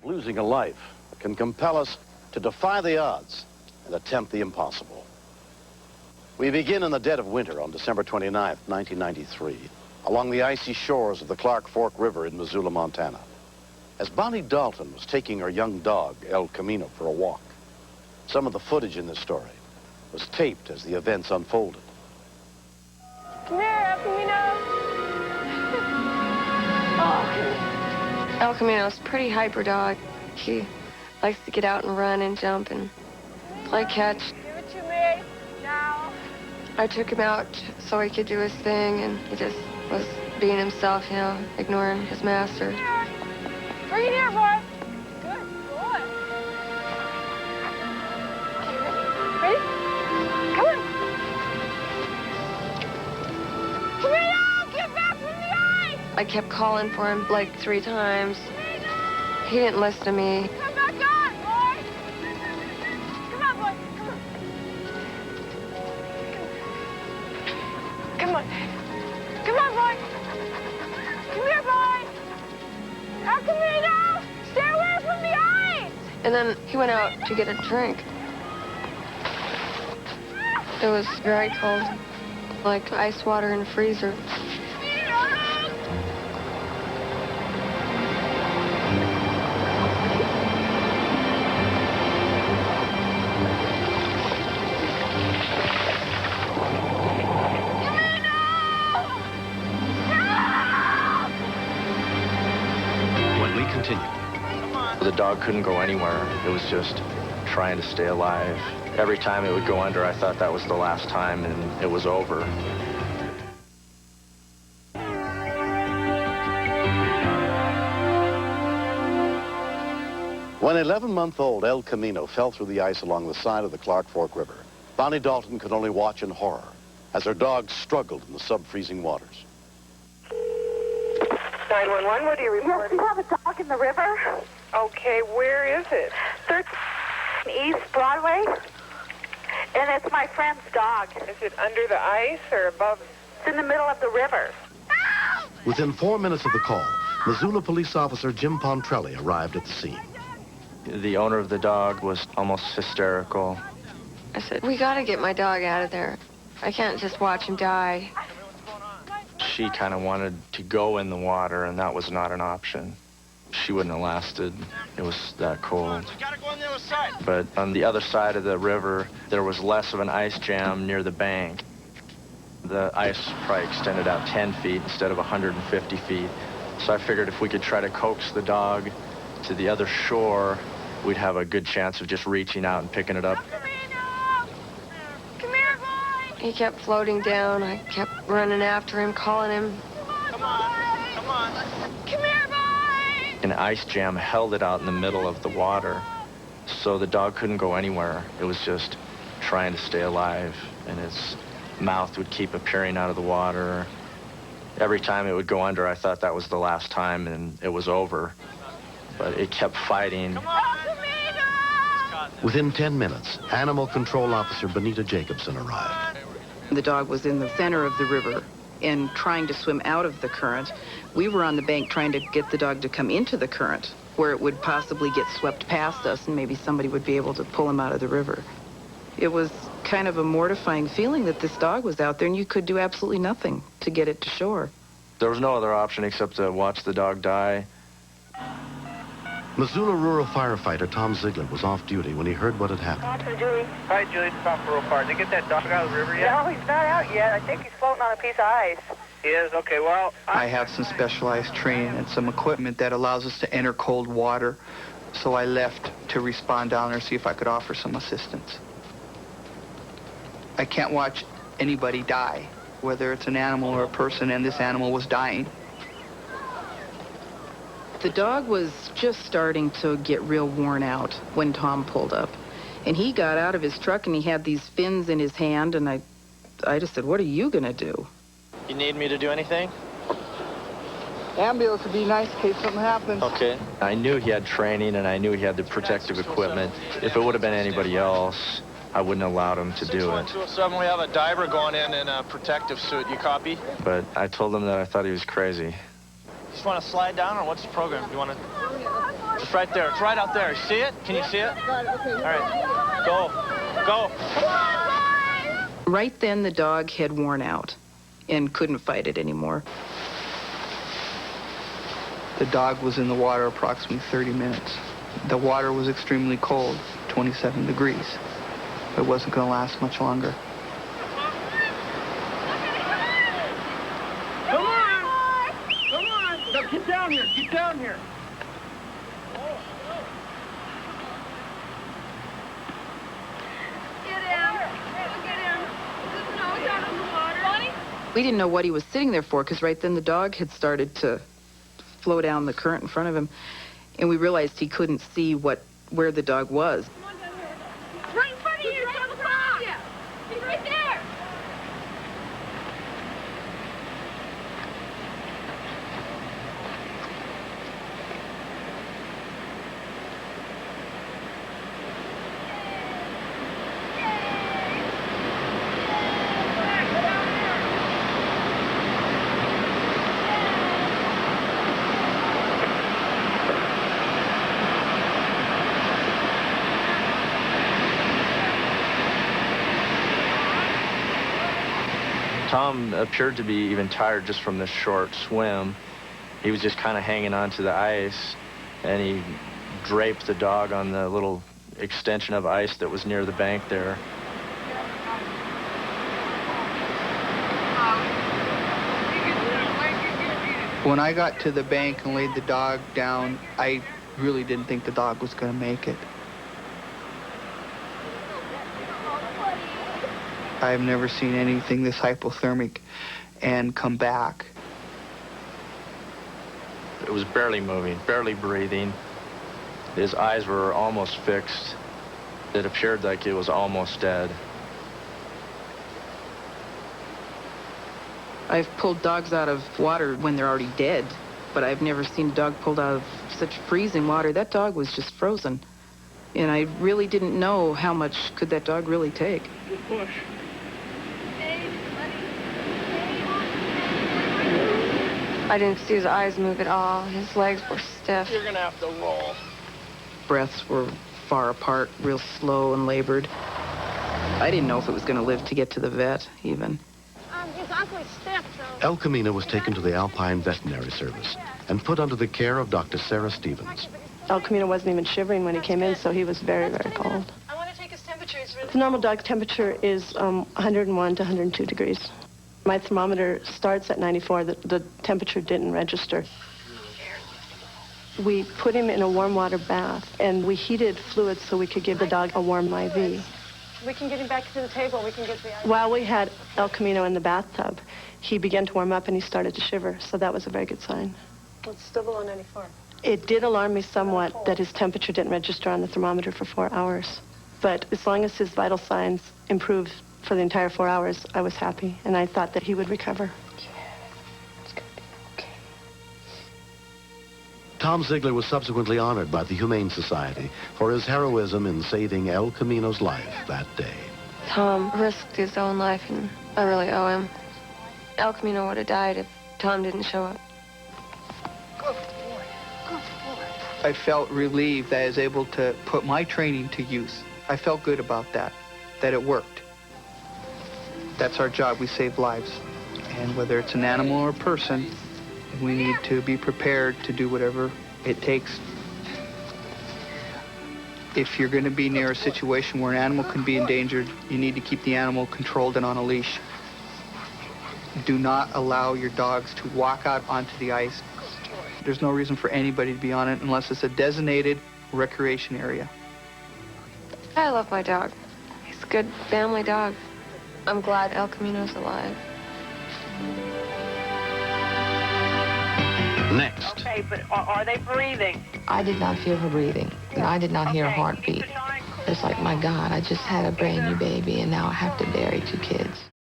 of losing a life can compel us to defy the odds and attempt the impossible. We begin in the dead of winter on December 29th, 1993, along the icy shores of the Clark Fork River in Missoula, Montana, as Bonnie Dalton was taking her young dog, El Camino, for a walk. Some of the footage in this story was taped as the events unfolded. Come here, El Camino. Oh. El Camino's a pretty hyper dog. He likes to get out and run and jump and play catch. Give it to me, now. I took him out so he could do his thing, and he just was being himself, you know, ignoring his master. Bring it here, boy. Good boy. Ready? Come on. Camino, get back from the ice! I kept calling for him like 3 times. He didn't listen to me. Come back on, boy! Come on, boy, come on. Come on. Come on, boy. Come here, boy. El Camino, stay away from the ice! And then he went out to get a drink. It was very cold, like ice water in a freezer. The dog couldn't go anywhere. It was just trying to stay alive. Every time it would go under, I thought that was the last time, and it was over. When 11-month-old El Camino fell through the ice along the side of the Clark Fork River, Bonnie Dalton could only watch in horror as her dog struggled in the sub-freezing waters. 911, what do you report? Yes, we have a dog in the river. Okay, where is it? 13 East Broadway. And it's my friend's dog. Is it under the ice or above? It's in the middle of the river. Within 4 minutes of the call, Missoula police officer Jim Pontrelli arrived at the scene. The owner of the dog was almost hysterical. I said, we gotta get my dog out of there. I can't just watch him die. She kind of wanted to go in the water, and that was not an option. She wouldn't have lasted. It was that cold. But on the other side of the river, there was less of an ice jam near the bank. The ice probably extended out 10 feet instead of 150 feet. So I figured if we could try to coax the dog to the other shore, we'd have a good chance of just reaching out and picking it up. He kept floating down. I kept running after him, calling him. Come on, come on. Come here, boy! An ice jam held it out in the middle of the water, so the dog couldn't go anywhere. It was just trying to stay alive, and its mouth would keep appearing out of the water. Every time it would go under, I thought that was the last time, and it was over. But it kept fighting. Come on. Within 10 minutes, Animal Control Officer Benita Jacobson arrived. The dog was in the center of the river and trying to swim out of the current. We were on the bank trying to get the dog to come into the current where it would possibly get swept past us and maybe somebody would be able to pull him out of the river. It was kind of a mortifying feeling that this dog was out there and you could do absolutely nothing to get it to shore. There was no other option except to watch the dog die. Missoula rural firefighter Tom Ziegler was off duty when he heard what had happened. Thompson, Julie. Hi, Julie, it's Tom Rural Fire. Did you get that dog out of the river yet? No, he's not out yet. I think he's floating on a piece of ice. He is? Okay, well... I have some specialized training and some equipment that allows us to enter cold water, so I left to respond down there and see if I could offer some assistance. I can't watch anybody die, whether it's an animal or a person, and this animal was dying. The dog was just starting to get real worn out when Tom pulled up. And he got out of his truck and he had these fins in his hand, and I just said, what are you gonna do? You need me to do anything? Ambulance would be nice in case something happens. Okay. I knew he had training and I knew he had the protective equipment. If it would have been anybody else, I wouldn't have allowed him to do it. 61207, we have a diver going in a protective suit. You copy? But I told him that I thought he was crazy. Just want to slide down, or what's the program? You want to... It's right there. It's right out there. See it? Can you see it? All right. Go. Go. Right then, the dog had worn out and couldn't fight it anymore. The dog was in the water approximately 30 minutes. The water was extremely cold, 27 degrees. It wasn't going to last much longer. Come on! Come on! Now get down here! Get down here! We didn't know what he was sitting there for, because right then the dog had started to flow down the current in front of him, and we realized he couldn't see where the dog was. Right in front of you! Right in front of you! He's right there! Tom appeared to be even tired just from this short swim. He was just kind of hanging on to the ice, and he draped the dog on the little extension of ice that was near the bank there. When I got to the bank and laid the dog down, I really didn't think the dog was going to make it. I've never seen anything this hypothermic and come back. It was barely moving, barely breathing. His eyes were almost fixed. It appeared like it was almost dead. I've pulled dogs out of water when they're already dead, but I've never seen a dog pulled out of such freezing water. That dog was just frozen. And I really didn't know how much could that dog really take. Good push. I didn't see his eyes move at all. His legs were stiff. You're going to have to roll. Breaths were far apart, real slow and labored. I didn't know if it was going to live to get to the vet, even. He's awfully stiff, though. El Camino was taken to the Alpine Veterinary Service and put under the care of Dr. Sarah Stevens. El Camino wasn't even shivering when he came in, so he was very, very cold. I want to take his temperature. It's really... The normal dog temperature is 101 to 102 degrees. My thermometer starts at 94. The temperature didn't register. We put him in a warm water bath, and we heated fluids so we could give the dog a warm IV. We can get him back to the table. We can get the... While we had El Camino in the bathtub, he began to warm up and he started to shiver, so that was a very good sign. Well, it's still below 94. It did alarm me somewhat that his temperature didn't register on the thermometer for 4 hours. But as long as his vital signs improved for the entire 4 hours, I was happy, and I thought that he would recover. Tom Ziegler was subsequently honored by the Humane Society for his heroism in saving El Camino's life that day. Tom risked his own life, and I really owe him. El Camino would have died if Tom didn't show up. Good boy. Good boy. I felt relieved that I was able to put my training to use. I felt good about that it worked. That's our job. We save lives. And whether it's an animal or a person, we need to be prepared to do whatever it takes. If you're going to be near a situation where an animal can be endangered, you need to keep the animal controlled and on a leash. Do not allow your dogs to walk out onto the ice. There's no reason for anybody to be on it unless it's a designated recreation area. I love my dog. He's a good family dog. I'm glad El Camino's alive. Next. Okay, but are they breathing? I did not feel her breathing, and I did not hear a heartbeat. It's like, my God, I just had a brand new baby, and now I have to bury 2 kids.